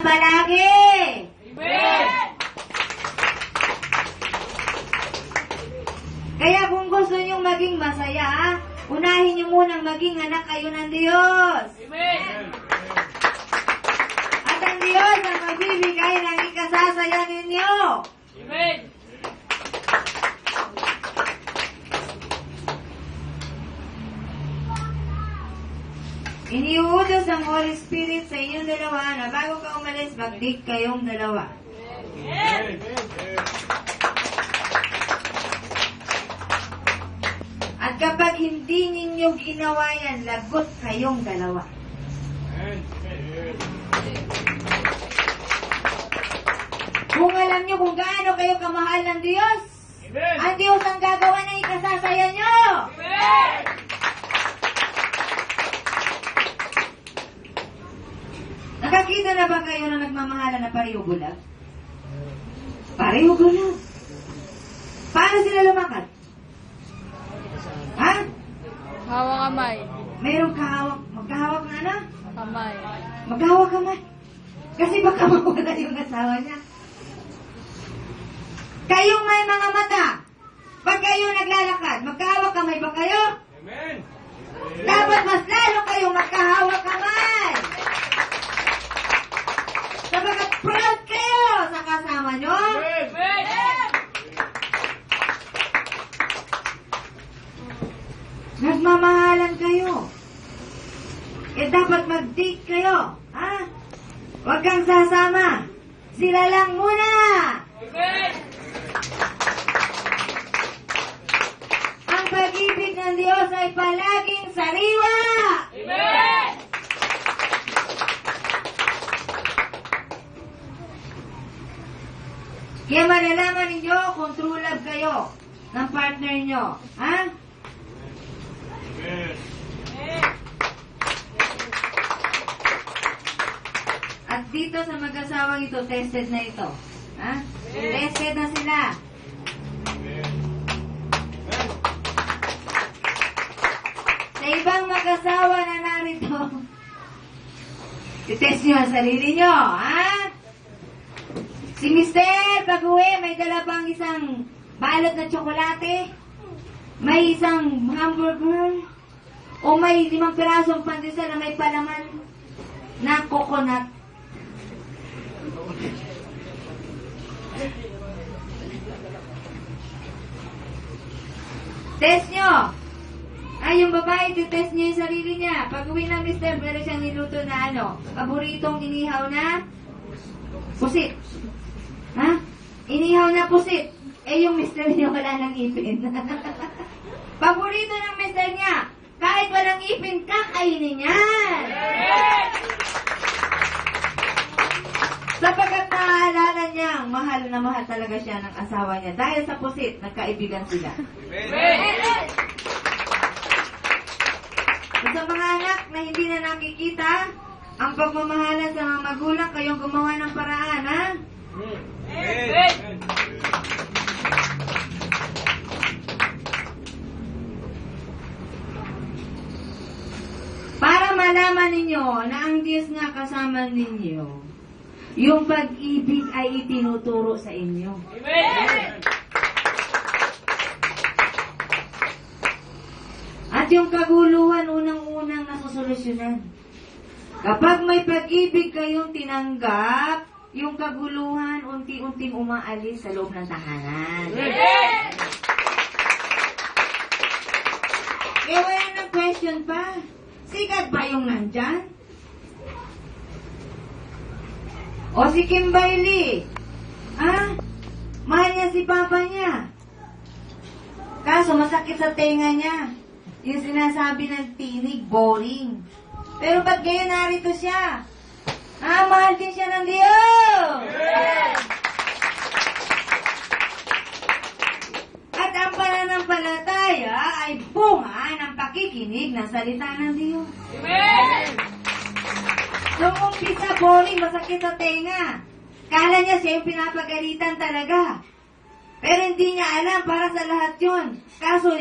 Palagi! Amen! Kaya kung gusto nyong maging masaya, unahin nyo munang maging anak kayo ng Diyos. Amen! At ang Diyos ang magbibigay ng ikasasaya ninyo. Amen! Iniuutos ang Holy Spirit sa inyong dalawa na bago ka umalis, mag-date kayong dalawa. Amen! At kapag hindi ninyo ginawa yan, lagot kayong dalawa. Kung alam nyo kung gaano kayo kamahal ng Diyos, Amen! ang Diyos ang gagawa ng ikasasaya nyo. Amen! Nakakita na ba kayo na nagmamahala na pareho bulag? Pareho bulag. Paano sila lumakad? Ha? Hawak kamay. Mayroong kahawak, magkahawak na ano? Kamay. Maghawak kamay. Kasi baka mawala yung asawa niya. Kayong may mga mata, pag kayo naglalakad, magkahawak kamay ba kayo? Amen! Dapat mas lalo kayong magkahawak kamay. Sabagat proud kayo sa kasama nyo. Amen! Nagmamahalan kayo. Eh dapat mag-date kayo. Ha? Huwag kang sasama. Sila lang muna. Amen! Ang pag-ibig ng Diyos ay palaging sariwa. Amen! Kaya malalaman ninyo kung true love kayo ng partner nyo. Ha? At dito sa mag-asawang ito, tested na ito. Ha? Tested na sila. Sa ibang mag-asawa na narito, itest nyo ang sarili nyo. Ha? Si Mister, pag-uwi, may dala pang isang balot na tsokolate, may isang hamburger, o may 5 pirasong pandesal na may palaman na coconut. Test nyo. Ay, yung babae, test niya yung sarili niya. Pag-uwi ng Mister, meron siyang niluto na ano, paboritong inihaw na pusit. Ha? Inihaw na pusit. Eh, yung Mister niya wala ng ipin. Paborito ng Mister niya. Kahit walang ipin, kakainin yan. Sapagkat naaalala niyang mahal na mahal talaga siya ng asawa niya. Dahil sa pusit, nagkaibigan sila. Amen! Sa mga anak na hindi na nakikita ang pagmamahalan sa mga magulang, kayong gumawa ng paraan, ha? Amen! Para malaman ninyo na ang Diyos nga kasama ninyo, yung pag-ibig ay itinuturo sa inyo. Amen! At yung kaguluhan, unang-unang nasusolusyonan. Kapag may pag-ibig kayong tinanggap, yung kaguluhan unti-unting umaalis sa loob ng tahanan. Amen! Eh, wala nang question pa. Sikat ba yung nandyan? O si Kimberly? Ha? Mahal niya si papa niya. Kaso masakit sa tenga niya. Yung sinasabi ng tinig, boring. Pero ba't ngayon narito siya? Mahal din siya ng Diyos! At ang pananampalataya ay bunga ng pakikinig ng salita ng Diyos. Amen! Nung umpisa, boring, masakit sa tenga. Kala niya siya yung pinapagalitan talaga. Pero hindi niya alam, para sa lahat yun. Kaso,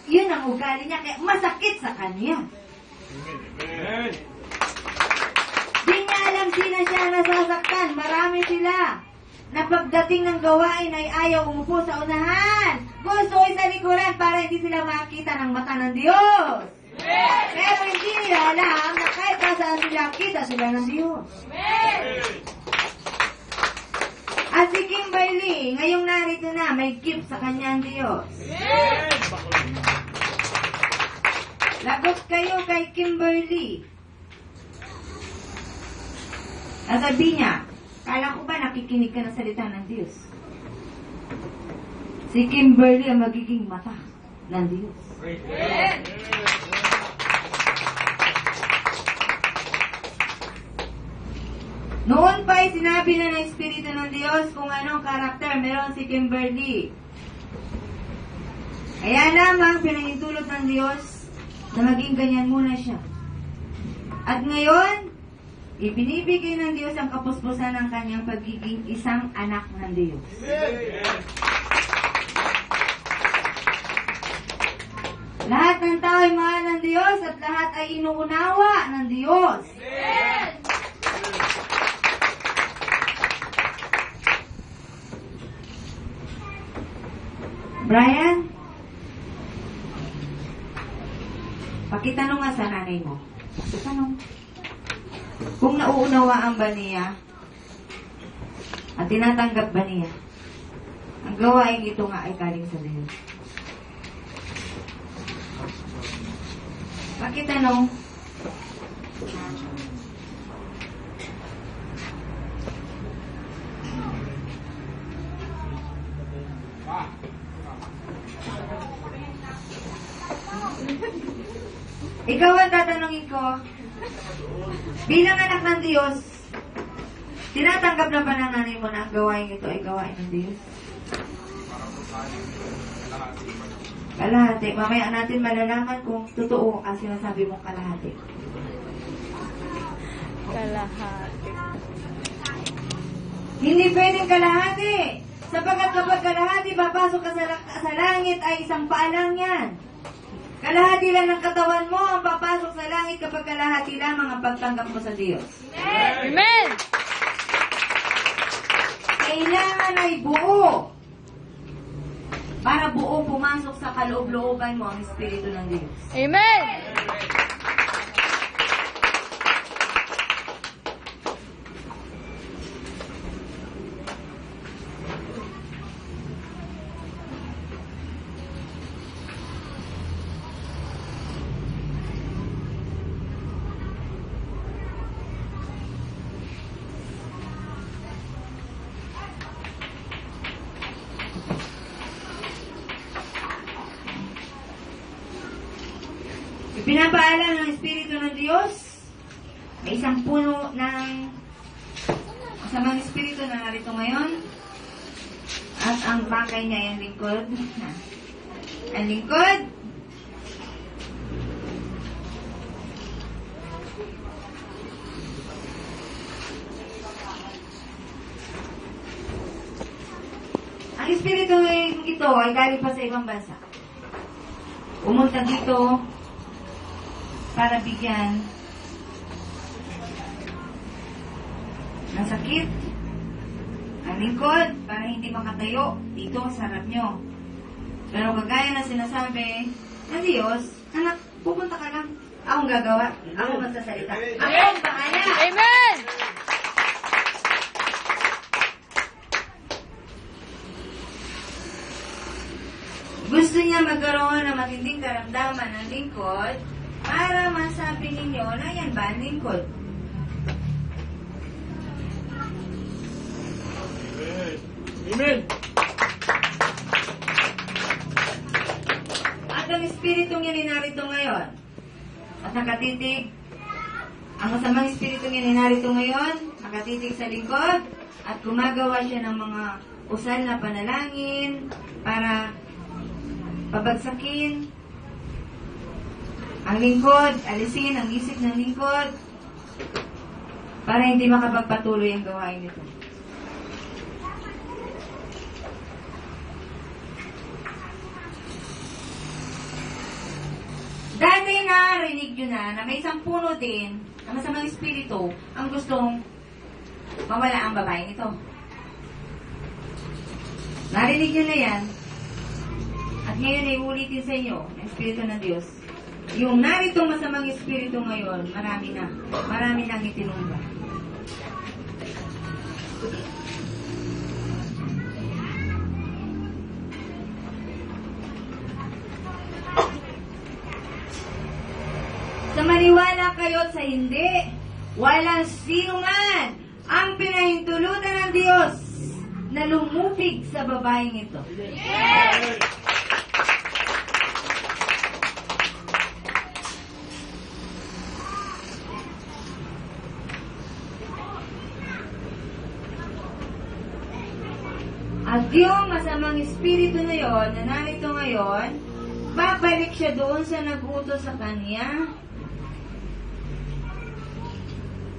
yun ang ugali niya, kaya masakit sa kanya. Amen! Di niya alam sila siya nasasaktan. Marami sila. Na pagdating ng gawain ay ayaw umupo sa unahan. Gusto ay sa likuran para hindi sila makita ng mata ng Diyos. Pero hindi nila alam na kahit saan sila, kita sila ng Diyos. At si Kimberly, ngayong narito na, may gift sa kanya ang Diyos. Lagot kayo kay Kimberly. Nasabi niya, kala ko ba nakikinig ka ng salita ng Diyos? Si Kimberly ang magiging mata ng Diyos. Noon pa ay sinabi na ng Espiritu ng Diyos kung anong karakter meron si Kimberly. Kaya lamang pinahintulot ng Diyos na maging ganyan muna siya. At ngayon, ibinibigay ng Diyos ang kapuspusan ng kanyang pagiging isang anak ng Diyos. Lahat ng tao ay mahal ng Diyos at lahat ay inuunawa ng Diyos. Brian, pakitanong nga sa nanay mo. Pakitanong. Kung nauunawaan ba niya at tinatanggap ba niya ang gawain ito nga ay galing sa Diyos. Pakitanong. Ikaw ang tatanungin ko, bilang anak ng Diyos, tinatanggap na ba ng nanay mo na ang gawain ito ay gawain ng Diyos? Kalahati. Mamaya natin malalaman kung totoo ang sinasabi mong kalahati. Kalahati. Hindi pwedeng kalahati. Sapagkat kapag kalahati, papasok ka sa langit ay isang paalang yan. Kalahati lang ng katawan mo ang papasok sa langit kapag kalahati lamang ang pagtanggap mo sa Diyos. Amen! Kailangan ay buo. Para buo pumasok sa kaloob-looban mo ang Espiritu ng Diyos. Amen! Pinapaalam ng Espiritu ng Diyos, may isang puno ng masamang Espiritu na narito ngayon, at ang bangkay niya ay ang lingkod. Ang lingkod, ang Espiritu ito ay galing pa sa ibang bansa. Pumunta dito para bigyan ng sakit ang lingkod para hindi makatayo dito sa harap nyo. Pero kagaya na sinasabi ng Diyos, anak, pupunta ka lang. Akong gagawa. Ako magsasalita. Ako ang bahala. Amen! Gusto niya magkaroon ng matinding karamdaman ng lingkod para masabi ninyo na yan ba ang lingkod? Amen. At ang Espiritong yan ay narito ngayon. At nakatitig, ang masamang Espiritong yan ay narito ngayon, nakatitig sa lingkod, at gumagawa siya ng mga usal na panalangin para pabagsakin ang lingkod, alisin ang isip ng lingkod para hindi makapagpatuloy ang gawain nito. Dati na rinig nyo na may isang puno din ang masamang espiritu, ang gustong mawala ang babaeng ito. Narinig nyo na yan. At ngayon ay ulitin sa inyo, ang espiritu ng Diyos. Yung naritong masamang espiritu ngayon, marami na. Marami nang itinumba. Sa maniwala kayo sa hindi, walang sino man ang pinahintulutan ng Diyos na lumupig sa babaeng ito. At yung masamang espiritu na yon, na narito ngayon, babalik siya doon sa nagutos sa kanya.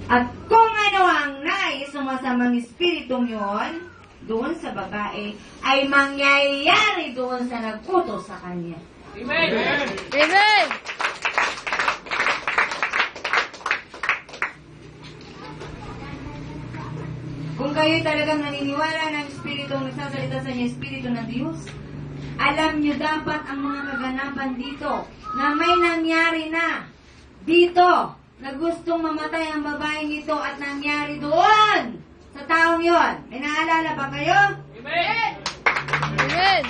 At kung ano ang nais ng masamang espiritong yon, doon sa babae, ay mangyayari doon sa nagutos sa kanya. Amen. Amen! Kung kayo talagang naniniwala ng espiritu ang nagsasalita sa inyo, espiritu ng Diyos, alam nyo dapat ang mga kaganapan dito na may nangyari na dito na gustong mamatay ang babaeng ito at nangyari doon sa taong yon. May naalala ba kayo? Amen. Amen!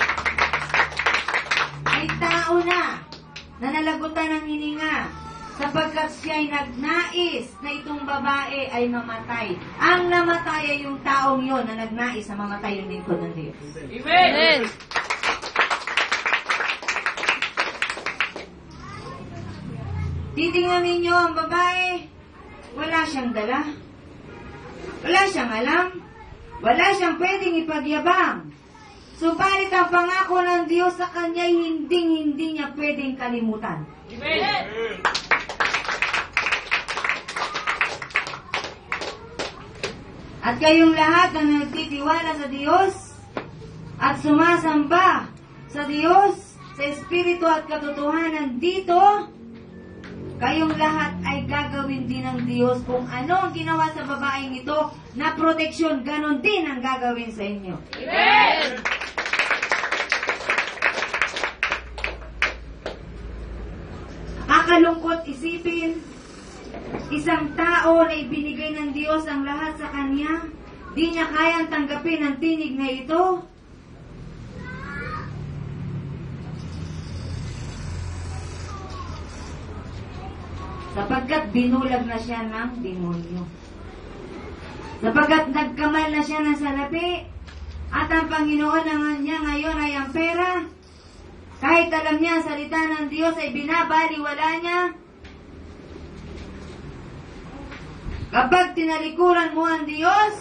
May tao na nalagutan ng hininga sapagkat siya'y nagnais na itong babae ay mamatay. Ang namatay ay yung taong yon na nagnais na mamatay yung lingkod ng Diyos. Amen! Titingnan ninyo ang babae, wala siyang dala. Wala siyang alam. Wala siyang pwedeng ipagyabang. Subalit ang pangako ng Diyos sa kanya ay hindi niya pwedeng kalimutan. Amen. At kayong lahat na nagtitiwala sa Diyos at sumasamba sa Diyos, sa Espiritu at katotohanan dito, kayong lahat ay gagawin din ng Diyos kung ano ang ginawa sa babaeng ito na proteksyon, ganon din ang gagawin sa inyo. Amen! Nakakalungkot isipin, isang tao na ibinigay ng Diyos ang lahat sa kanya, di niya kayang tanggapin ang tinig na ito. Sapagkat binulag na siya ng demonyo. Sapagkat nagkamal na siya ng salapi, at ang Panginoon naman niya ngayon ay ang pera. Kahit alam niya ang salita ng Diyos ay binabaliwala niya. Kapag tinalikuran mo ang Diyos,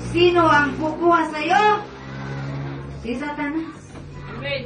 sino ang kukuha sa iyo? Si Satanas. Amen.